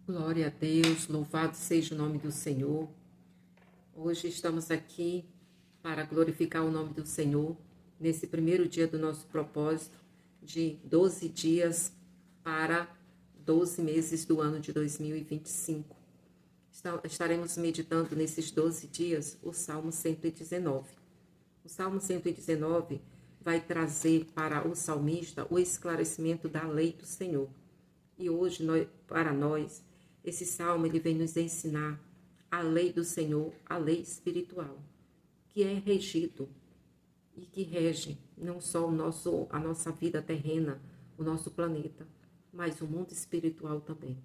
Glória a Deus, louvado seja o nome do Senhor. Hoje estamos aqui para glorificar o nome do Senhor, nesse primeiro dia do nosso propósito de 12 dias para 12 meses do ano de 2025. Estaremos meditando nesses 12 dias o Salmo 119. O Salmo 119 vai trazer para o salmista o esclarecimento da lei do Senhor. E hoje, para nós, esse salmo ele vem nos ensinar a lei do Senhor, a lei espiritual, que é regido e que rege não só a nossa vida terrena, o nosso planeta, mas o mundo espiritual também.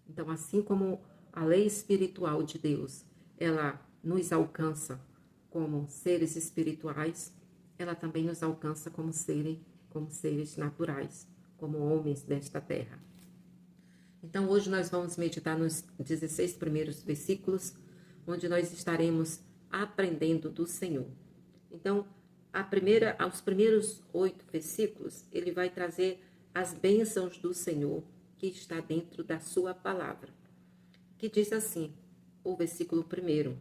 Então, assim como a lei espiritual de Deus, ela nos alcança como seres espirituais, ela também nos alcança como seres naturais, como homens desta terra. Então, hoje nós vamos meditar nos 16 primeiros versículos, onde nós estaremos aprendendo do Senhor. Então, aos primeiros 8 versículos, ele vai trazer as bênçãos do Senhor que está dentro da sua palavra, que diz assim, o versículo 1: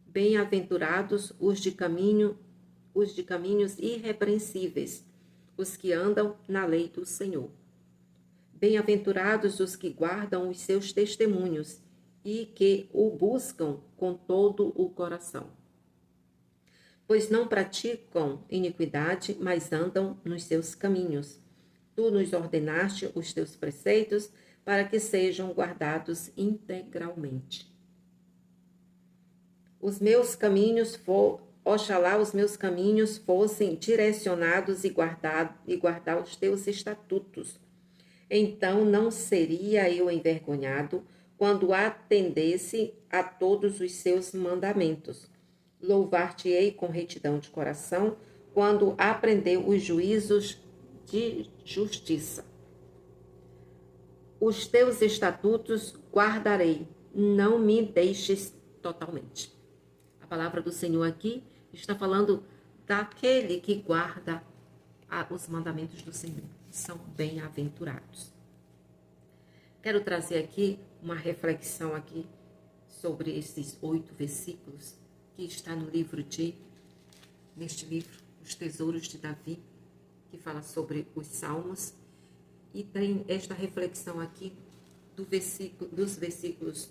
Bem-aventurados os de caminhos irrepreensíveis, os que andam na lei do Senhor. Bem-aventurados os que guardam os seus testemunhos e que o buscam com todo o coração. Pois não praticam iniquidade, mas andam nos seus caminhos. Tu nos ordenaste os teus preceitos para que sejam guardados integralmente. Oxalá os meus caminhos fossem direcionados e guardar os teus estatutos. Então não seria eu envergonhado quando atendesse a todos os seus mandamentos. Louvar-te-ei com retidão de coração quando aprender os juízos de justiça. Os teus estatutos guardarei, não me deixes totalmente. A palavra do Senhor aqui está falando daquele que guarda os mandamentos do Senhor. São bem-aventurados. Quero trazer aqui uma reflexão aqui sobre esses 8 versículos que está neste livro, Os Tesouros de Davi, que fala sobre os Salmos, e tem esta reflexão aqui dos versículos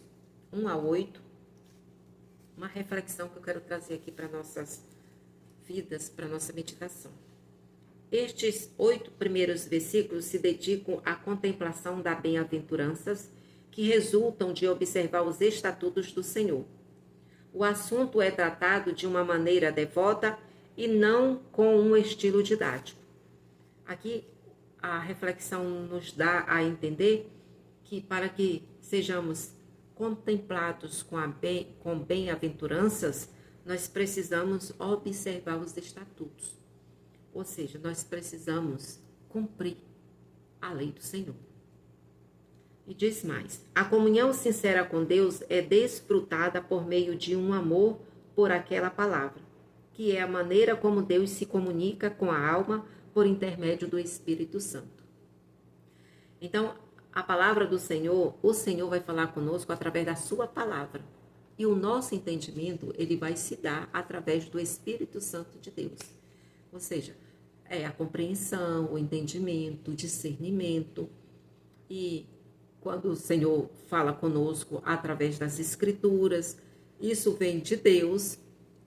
1 a 8, uma reflexão que eu quero trazer aqui para nossas vidas, para nossa meditação. Estes 8 primeiros versículos se dedicam à contemplação das bem-aventuranças que resultam de observar os estatutos do Senhor. O assunto é tratado de uma maneira devota e não com um estilo didático. Aqui a reflexão nos dá a entender que para que sejamos contemplados com bem-aventuranças, nós precisamos observar os estatutos. Ou seja, nós precisamos cumprir a lei do Senhor. E diz mais: a comunhão sincera com Deus é desfrutada por meio de um amor por aquela palavra, que é a maneira como Deus se comunica com a alma por intermédio do Espírito Santo. Então, a palavra do Senhor, o Senhor vai falar conosco através da sua palavra. E o nosso entendimento, ele vai se dar através do Espírito Santo de Deus. Ou seja, é a compreensão, o entendimento, o discernimento. E quando o Senhor fala conosco através das Escrituras, isso vem de Deus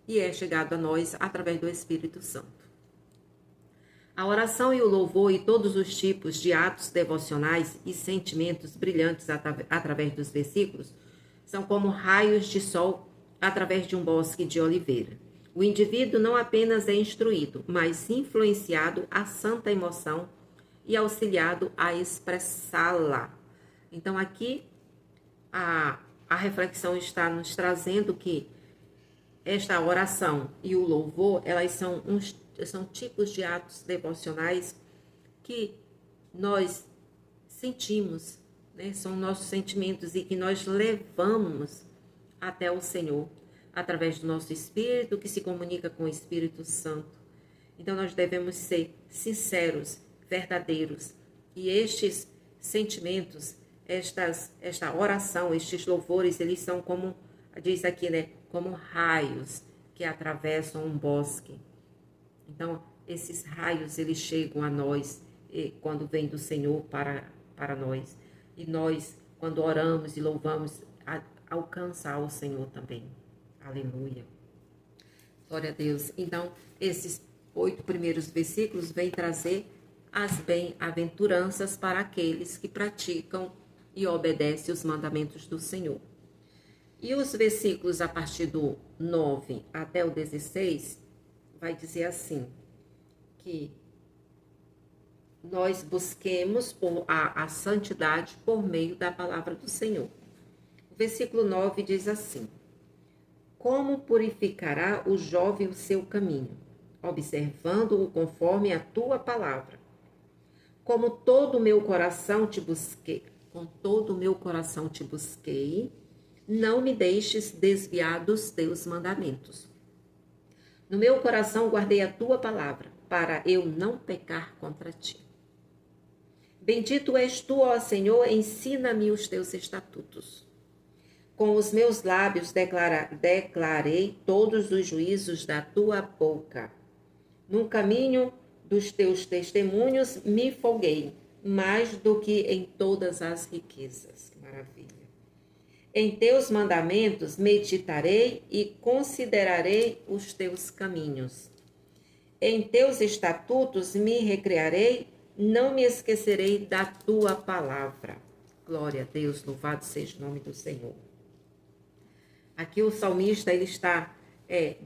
e é chegado a nós através do Espírito Santo. A oração e o louvor e todos os tipos de atos devocionais e sentimentos brilhantes através dos versículos são como raios de sol através de um bosque de oliveira. O indivíduo não apenas é instruído, mas influenciado à santa emoção e auxiliado a expressá-la. Então, aqui a reflexão está nos trazendo que esta oração e o louvor, elas são tipos de atos devocionais que nós sentimos, né? São nossos sentimentos e que nós levamos até o Senhor através do nosso espírito que se comunica com o Espírito Santo. Então nós devemos ser sinceros, verdadeiros, e estes sentimentos esta oração, estes louvores, eles são como, diz aqui, né? Como raios que atravessam um bosque. Então, esses raios, eles chegam a nós quando vem do Senhor para nós. E nós, quando oramos e louvamos, alcança ao Senhor também. Aleluia. Glória a Deus. Então, esses 8 primeiros versículos vêm trazer as bem-aventuranças para aqueles que praticam e obedecem os mandamentos do Senhor. E os versículos a partir do 9 até o 16 vai dizer assim, que nós busquemos a santidade por meio da palavra do Senhor. O versículo 9 diz assim: como purificará o jovem o seu caminho, observando-o conforme a tua palavra? Como todo o meu coração te busquei, com todo o meu coração te busquei, não me deixes desviar dos teus mandamentos. No meu coração guardei a tua palavra, para eu não pecar contra ti. Bendito és tu, ó Senhor, ensina-me os teus estatutos. Com os meus lábios declarei todos os juízos da tua boca. No caminho dos teus testemunhos me folguei, mais do que em todas as riquezas. Maravilha. Em teus mandamentos meditarei e considerarei os teus caminhos. Em teus estatutos me recrearei, não me esquecerei da tua palavra. Glória a Deus, louvado seja o nome do Senhor. Aqui o salmista ele está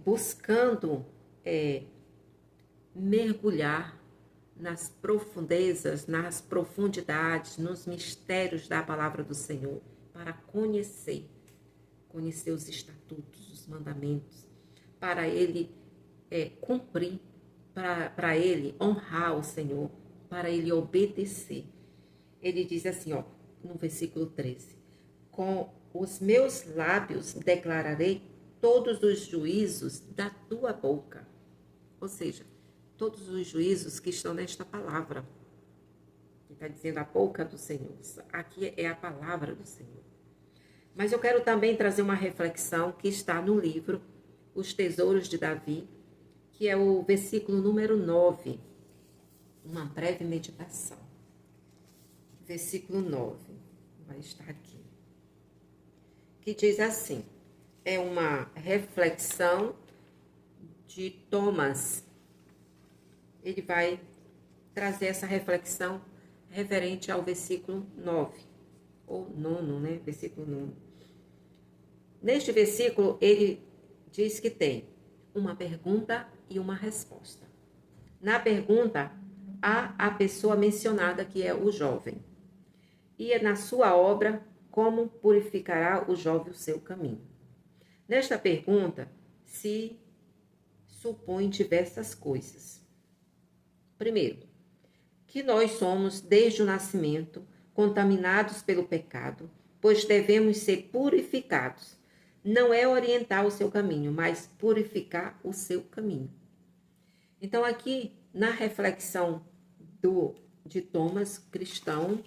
buscando mergulhar nas profundezas, nas profundidades, nos mistérios da palavra do Senhor, para conhecer os estatutos, os mandamentos, para ele cumprir, para ele honrar o Senhor, para ele obedecer. Ele diz assim, ó, no versículo 13, com os meus lábios declararei todos os juízos da tua boca. Ou seja, todos os juízos que estão nesta palavra. Que está dizendo a boca do Senhor. Aqui é a palavra do Senhor. Mas eu quero também trazer uma reflexão que está no livro Os Tesouros de Davi, que é o versículo número 9. Uma breve meditação. Versículo 9. Vai estar aqui. Que diz assim, é uma reflexão de Thomas. Ele vai trazer essa reflexão referente ao versículo 9, ou 9, né? Versículo 9. Neste versículo, ele diz que tem uma pergunta e uma resposta. Na pergunta, há a pessoa mencionada, que é o jovem. E é na sua obra, como purificará o jovem o seu caminho? Nesta pergunta, se supõe diversas coisas. Primeiro, que nós somos, desde o nascimento, contaminados pelo pecado, pois devemos ser purificados. Não é orientar o seu caminho, mas purificar o seu caminho. Então, aqui, na reflexão de Thomas, cristão,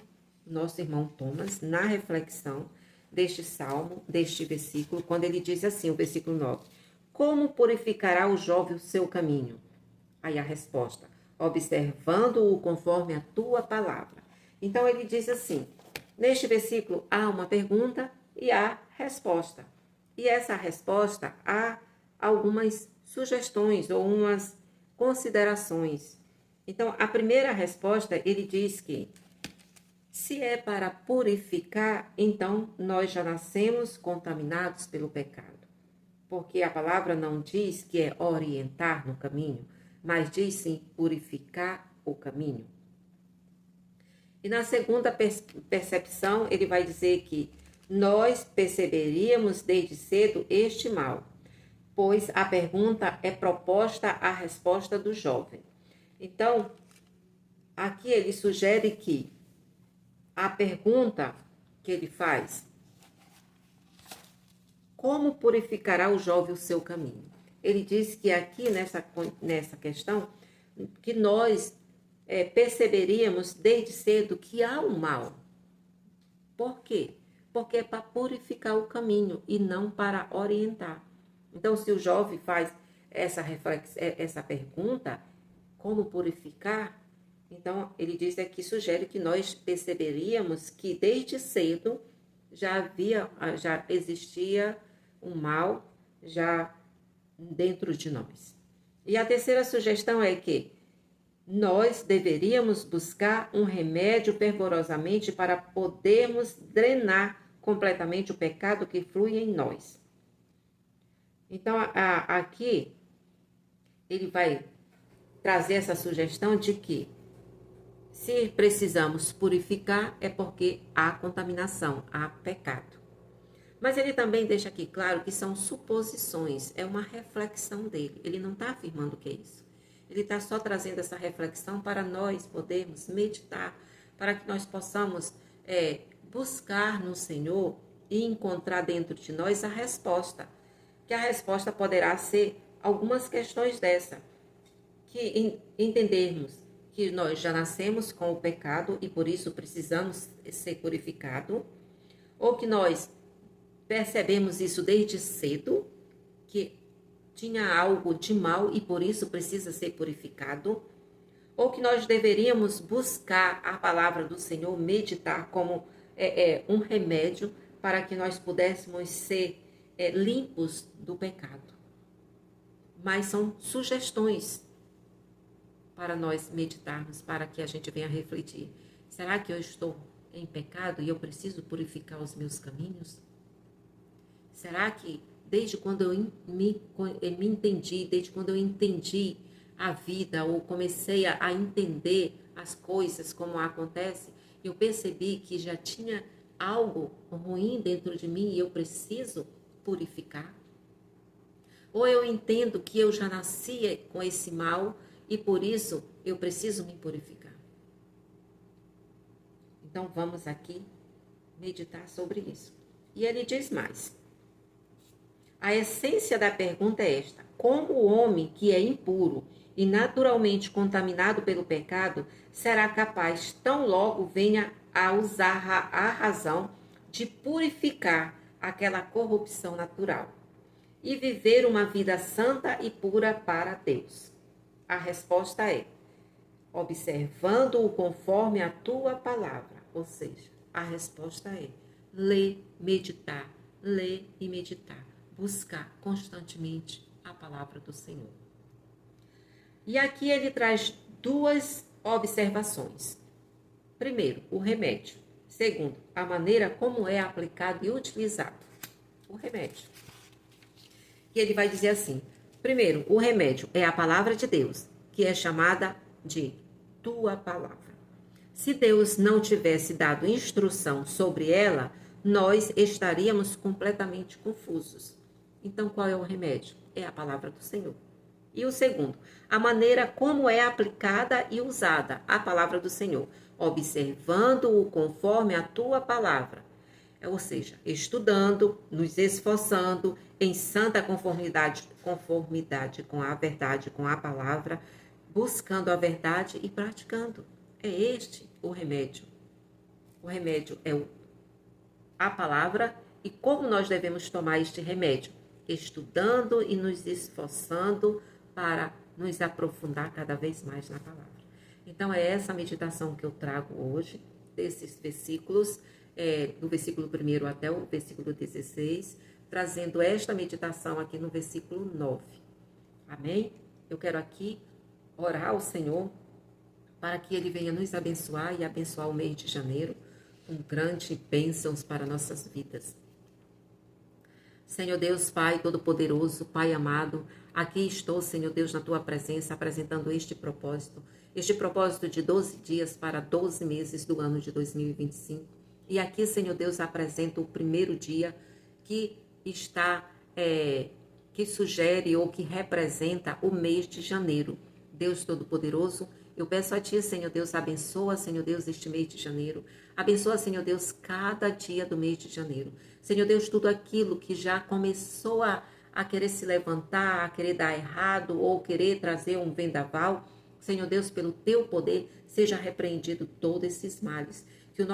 nosso irmão Thomas, na reflexão deste salmo, deste versículo, quando ele diz assim, o versículo 9, como purificará o jovem o seu caminho? Aí a resposta, observando-o conforme a tua palavra. Então ele diz assim, neste versículo há uma pergunta e há resposta. E essa resposta há algumas sugestões ou umas considerações. Então a primeira resposta, ele diz que se é para purificar, então nós já nascemos contaminados pelo pecado. Porque a palavra não diz que é orientar no caminho, mas diz sim purificar o caminho. E na segunda percepção, ele vai dizer que nós perceberíamos desde cedo este mal, pois a pergunta é proposta à resposta do jovem. Então, aqui ele sugere que a pergunta que ele faz, como purificará o jovem o seu caminho? Ele diz que aqui nessa questão, que nós perceberíamos desde cedo que há um mal. Por quê? Porque é para purificar o caminho e não para orientar. Então, se o jovem faz essa pergunta, como purificar? Então, ele diz aqui, sugere que nós perceberíamos que desde cedo já existia um mal já dentro de nós. E a terceira sugestão é que nós deveríamos buscar um remédio fervorosamente para podermos drenar completamente o pecado que flui em nós. Então, aqui, ele vai trazer essa sugestão de que se precisamos purificar é porque há contaminação, há pecado. Mas ele também deixa aqui claro que são suposições, é uma reflexão dele. Ele não está afirmando que é isso. Ele está só trazendo essa reflexão para nós podermos meditar, para que nós possamos buscar no Senhor e encontrar dentro de nós a resposta. Que a resposta poderá ser algumas questões dessa. Que entendermos que nós já nascemos com o pecado e por isso precisamos ser purificados, ou que nós percebemos isso desde cedo, que tinha algo de mal e por isso precisa ser purificado, ou que nós deveríamos buscar a palavra do Senhor, meditar como um remédio para que nós pudéssemos ser limpos do pecado. Mas são sugestões para nós meditarmos, para que a gente venha refletir. Será que eu estou em pecado e eu preciso purificar os meus caminhos? Será que desde quando eu me entendi, desde quando eu entendi a vida ou comecei a entender as coisas como acontece, eu percebi que já tinha algo ruim dentro de mim e eu preciso purificar? Ou eu entendo que eu já nasci com esse mal e por isso eu preciso me purificar? Então vamos aqui meditar sobre isso. E ele diz mais. A essência da pergunta é esta: como o homem que é impuro e naturalmente contaminado pelo pecado será capaz, tão logo venha a usar a razão, de purificar aquela corrupção natural e viver uma vida santa e pura para Deus? A resposta é: observando-o conforme a tua palavra. Ou seja, a resposta é ler e meditar, buscar constantemente a palavra do Senhor. E aqui ele traz duas observações. Primeiro, o remédio. Segundo, a maneira como é aplicado e utilizado o remédio. E ele vai dizer assim: primeiro, o remédio é a palavra de Deus, que é chamada de tua palavra. Se Deus não tivesse dado instrução sobre ela, nós estaríamos completamente confusos. Então, qual é o remédio? É a palavra do Senhor. E o segundo, a maneira como é aplicada e usada a palavra do Senhor, observando-o conforme a tua palavra. Ou seja, estudando, nos esforçando em santa conformidade com a verdade, com a palavra, buscando a verdade e praticando. É este o remédio. O remédio é a palavra. E como nós devemos tomar este remédio? Estudando e nos esforçando para nos aprofundar cada vez mais na palavra. Então, é essa meditação que eu trago hoje, desses versículos, do versículo 1 até o versículo 16, trazendo esta meditação aqui no versículo 9. Amém? Eu quero aqui orar ao Senhor para que Ele venha nos abençoar e abençoar o mês de janeiro com grandes bênçãos para nossas vidas. Senhor Deus, Pai Todo-Poderoso, Pai amado, aqui estou, Senhor Deus, na Tua presença, apresentando este propósito de 12 dias para 12 meses do ano de 2025. E aqui, Senhor Deus, apresento o primeiro dia que está, que sugere ou que representa o mês de janeiro. Deus Todo-Poderoso, eu peço a Ti, Senhor Deus, abençoa, Senhor Deus, este mês de janeiro. Abençoa, Senhor Deus, cada dia do mês de janeiro. Senhor Deus, tudo aquilo que já começou a querer se levantar, a querer dar errado ou querer trazer um vendaval, Senhor Deus, pelo Teu poder, seja repreendido todos esses males. que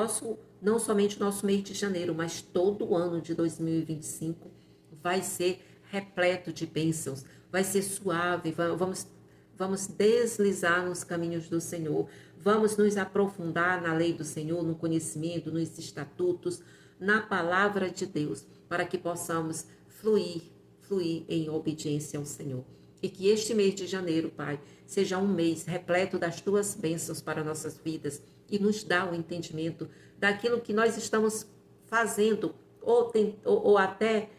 não somente o nosso mês de janeiro, mas todo o ano de 2025 vai ser repleto de bênçãos, vai ser suave, vamos deslizar nos caminhos do Senhor, vamos nos aprofundar na lei do Senhor, no conhecimento, nos estatutos, na palavra de Deus, para que possamos fluir em obediência ao Senhor. E que este mês de janeiro, Pai, seja um mês repleto das tuas bênçãos para nossas vidas e nos dá o entendimento daquilo que nós estamos fazendo ou até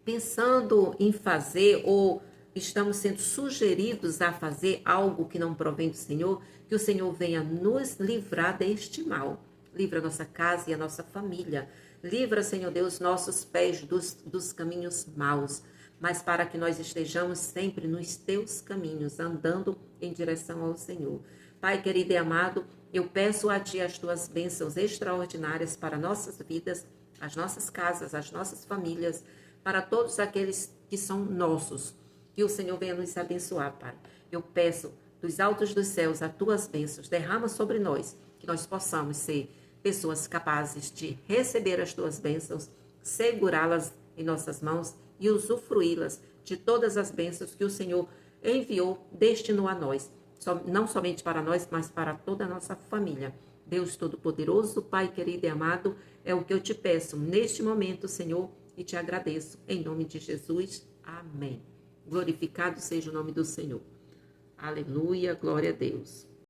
pensando em fazer ou estamos sendo sugeridos a fazer algo que não provém do Senhor, que o Senhor venha nos livrar deste mal. Livra a nossa casa e a nossa família. Livra, Senhor Deus, nossos pés dos caminhos maus, mas para que nós estejamos sempre nos teus caminhos, andando em direção ao Senhor. Pai querido e amado, eu peço a Ti as Tuas bênçãos extraordinárias para nossas vidas, as nossas casas, as nossas famílias, para todos aqueles que são nossos. Que o Senhor venha nos abençoar, Pai. Eu peço dos altos dos céus as Tuas bênçãos, derrama sobre nós, que nós possamos ser pessoas capazes de receber as Tuas bênçãos, segurá-las em nossas mãos e usufruí-las de todas as bênçãos que o Senhor enviou, destinou a nós, não somente para nós, mas para toda a nossa família. Deus Todo-Poderoso, Pai querido e amado, é o que eu te peço neste momento, Senhor, e te agradeço. Em nome de Jesus, amém. Glorificado seja o nome do Senhor. Aleluia, glória a Deus.